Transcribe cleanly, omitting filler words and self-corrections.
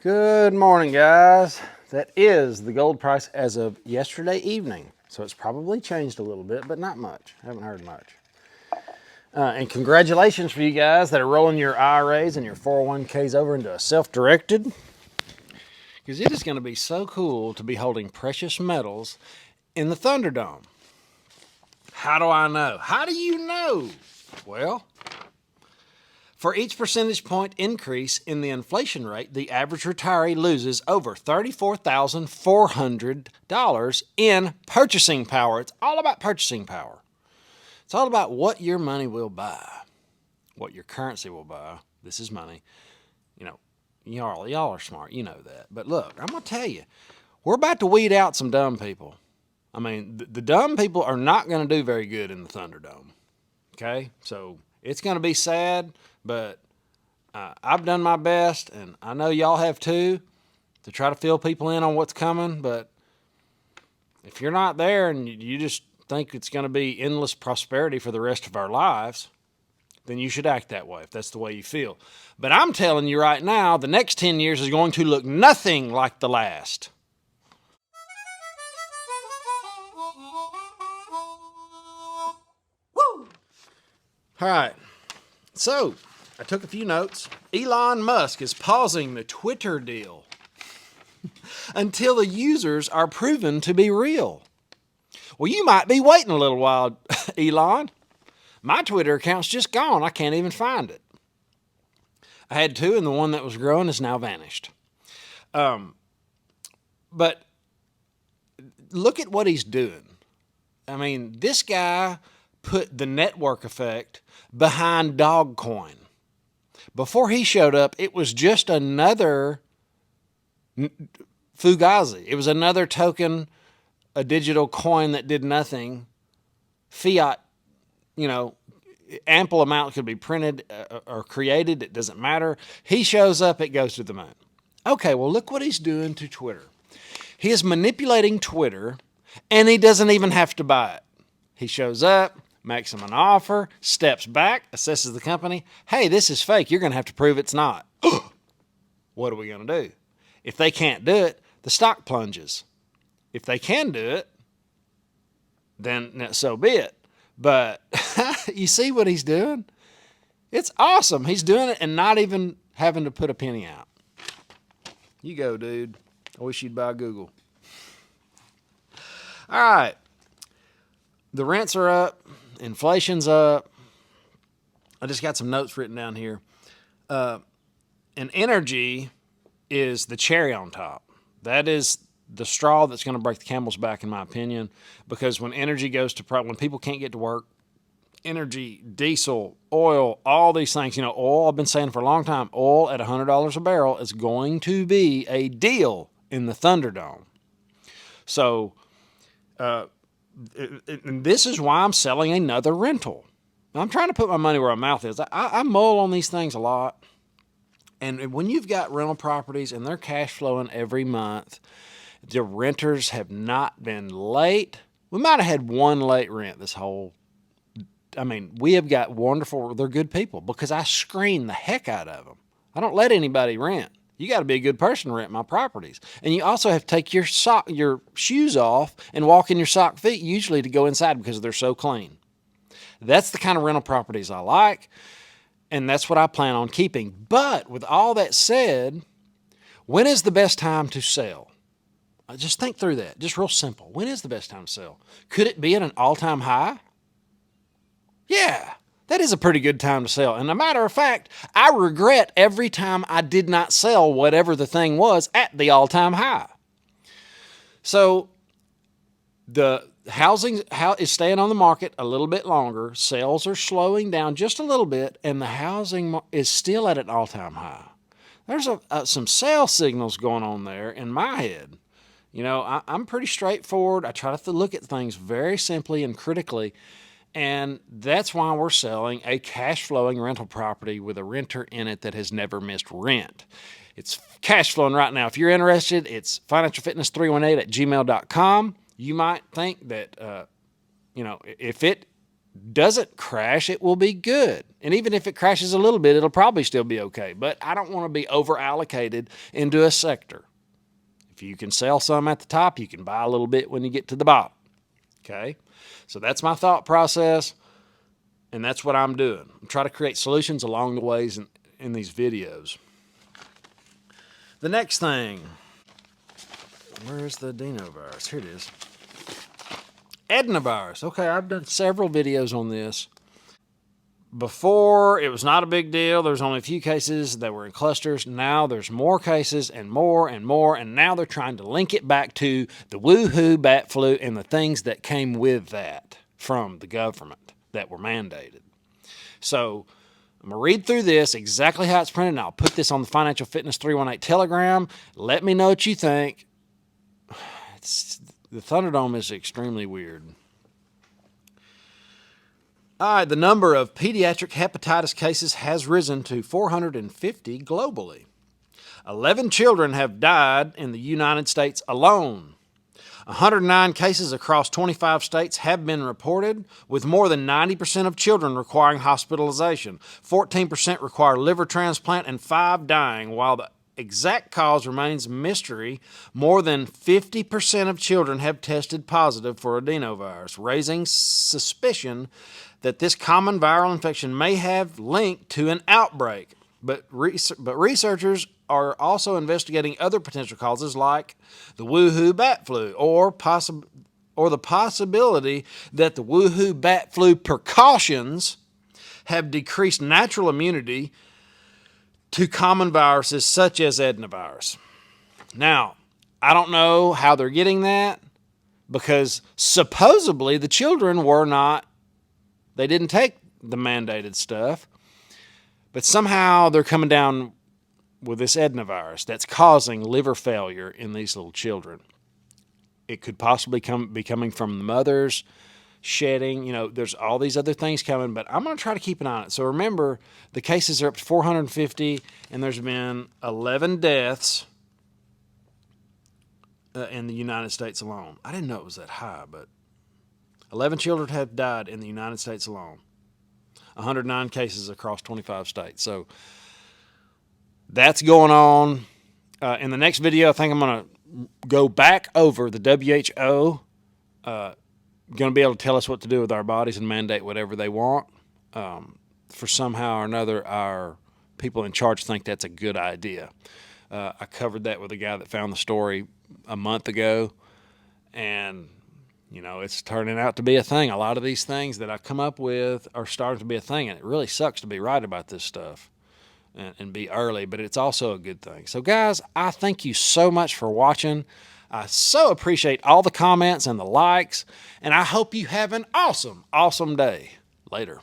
Good morning, guys. That is the gold price as of yesterday evening. So it's probably changed a little bit, but not much. I haven't heard much. And congratulations for you guys that are rolling your IRAs and your 401ks over into a self-directed. Because it is going to be so cool to be holding precious metals in the Thunderdome. How do I know? How do you know? Well, for each percentage point increase in the inflation rate, the average retiree loses over $34,400 in purchasing power. It's all about purchasing power. It's all about what your money will buy, what your currency will buy. This is money. Y'all are smart. You know that. But look, I'm going to tell you, we're about to weed out some dumb people. I mean, the dumb people are not going to do very good in the Thunderdome. Okay? So it's going to be sad, but I've done my best, and I know y'all have too, to try to fill people in on what's coming. But if you're not there and you just think it's going to be endless prosperity for the rest of our lives, then you should act that way if that's the way you feel. But I'm telling you right now, the next 10 years is going to look nothing like the last. Woo! All right. So, I took a few notes. Elon Musk is pausing the Twitter deal until the users are proven to be real. Well, you might be waiting a little while, Elon. My Twitter account's just gone. I can't even find it. I had two, and the one that was growing has now vanished. But look at what he's doing. I mean, this guy put the network effect behind Dogecoin. Before he showed up, it was just another Fugazi. It was another token, a digital coin that did nothing. Fiat, ample amount could be printed or created. It doesn't matter. He shows up, it goes to the moon. Okay, well, look what he's doing to Twitter. He is manipulating Twitter, and he doesn't even have to buy it. He shows up, makes them an offer, steps back, assesses the company. Hey, this is fake. You're going to have to prove it's not. What are we going to do? If they can't do it, the stock plunges. If they can do it, then so be it. But you see what he's doing? It's awesome. He's doing it and not even having to put a penny out. You go, dude. I wish you'd buy Google. All right. The rents are up. Inflation's up. I just got some notes written down here. And energy is the cherry on top. That is the straw that's going to break the camel's back, in my opinion, because when energy goes to when people can't get to work, energy, diesel, oil, all these things, oil, I've been saying for a long time, oil at $100 a barrel is going to be a deal in the Thunderdome. So, and this is why I'm selling another rental. I'm trying to put my money where my mouth is. I mull on these things a lot. And when you've got rental properties and they're cash flowing every month, the renters have not been late. We might have had one late rent we have got they're good people because I screen the heck out of them. I don't let anybody rent. You got to be a good person to rent my properties. And you also have to take your shoes off and walk in your sock feet usually to go inside because they're so clean. That's the kind of rental properties I like, and that's what I plan on keeping. But with all that said, when is the best time to sell? Just think through that. Just real simple. When is the best time to sell? Could it be at an all-time high? Yeah, that is a pretty good time to sell. And a matter of fact, I regret every time I did not sell whatever the thing was at the all-time high. So the housing is staying on the market a little bit longer. Sales are slowing down just a little bit, and the housing is still at an all-time high. There's some sales signals going on there in my head. I'm pretty straightforward. I try to look at things very simply and critically, and that's why we're selling a cash-flowing rental property with a renter in it that has never missed rent. It's cash flowing right now. If you're interested, it's financialfitness318@gmail.com. You might think that, if it doesn't crash, it will be good. And even if it crashes a little bit, it'll probably still be okay. But I don't want to be over allocated into a sector. If you can sell some at the top, you can buy a little bit when you get to the bottom. Okay? So that's my thought process, and that's what I'm doing. I'm trying to create solutions along the ways in these videos. The next thing, where's the adenovirus? Here it is. Adenovirus. Okay, I've done several videos on this. Before, it was not a big deal. There was only a few cases that were in clusters. Now there's more cases and more and more, and now they're trying to link it back to the woohoo bat flu and the things that came with that from the government that were mandated. So I'm going to read through this exactly how it's printed, and I'll put this on the Financial Fitness 318 Telegram. Let me know what you think. The Thunderdome is extremely weird. All right, the number of pediatric hepatitis cases has risen to 450 globally. 11 children have died in the United States alone. 109 cases across 25 states have been reported, with more than 90% of children requiring hospitalization. 14% require liver transplant and 5 dying. While the exact cause remains a mystery, more than 50% of children have tested positive for adenovirus, raising suspicion that this common viral infection may have linked to an outbreak. But researchers are also investigating other potential causes like the woohoo bat flu or the possibility that the woohoo bat flu precautions have decreased natural immunity to common viruses such as adenovirus. Now, I don't know how they're getting that, because supposedly the children they didn't take the mandated stuff, but somehow they're coming down with this adenovirus that's causing liver failure in these little children. It could possibly be coming from the mothers shedding. There's all these other things coming, but I'm going to try to keep an eye on it. So remember, the cases are up to 450, and there's been 11 deaths in the United States alone. I didn't know it was that high, but 11 children have died in the United States alone. 109 cases across 25 states. So that's going on. In the next video, I think I'm going to go back over the WHO. Going to be able to tell us what to do with our bodies and mandate whatever they want. For somehow or another, our people in charge think that's a good idea. I covered that with a guy that found the story a month ago, and it's turning out to be a thing. A lot of these things that I come up with are starting to be a thing, and it really sucks to be right about this stuff and be early, but it's also a good thing. So, guys, I thank you so much for watching. I so appreciate all the comments and the likes, and I hope you have an awesome, awesome day. Later.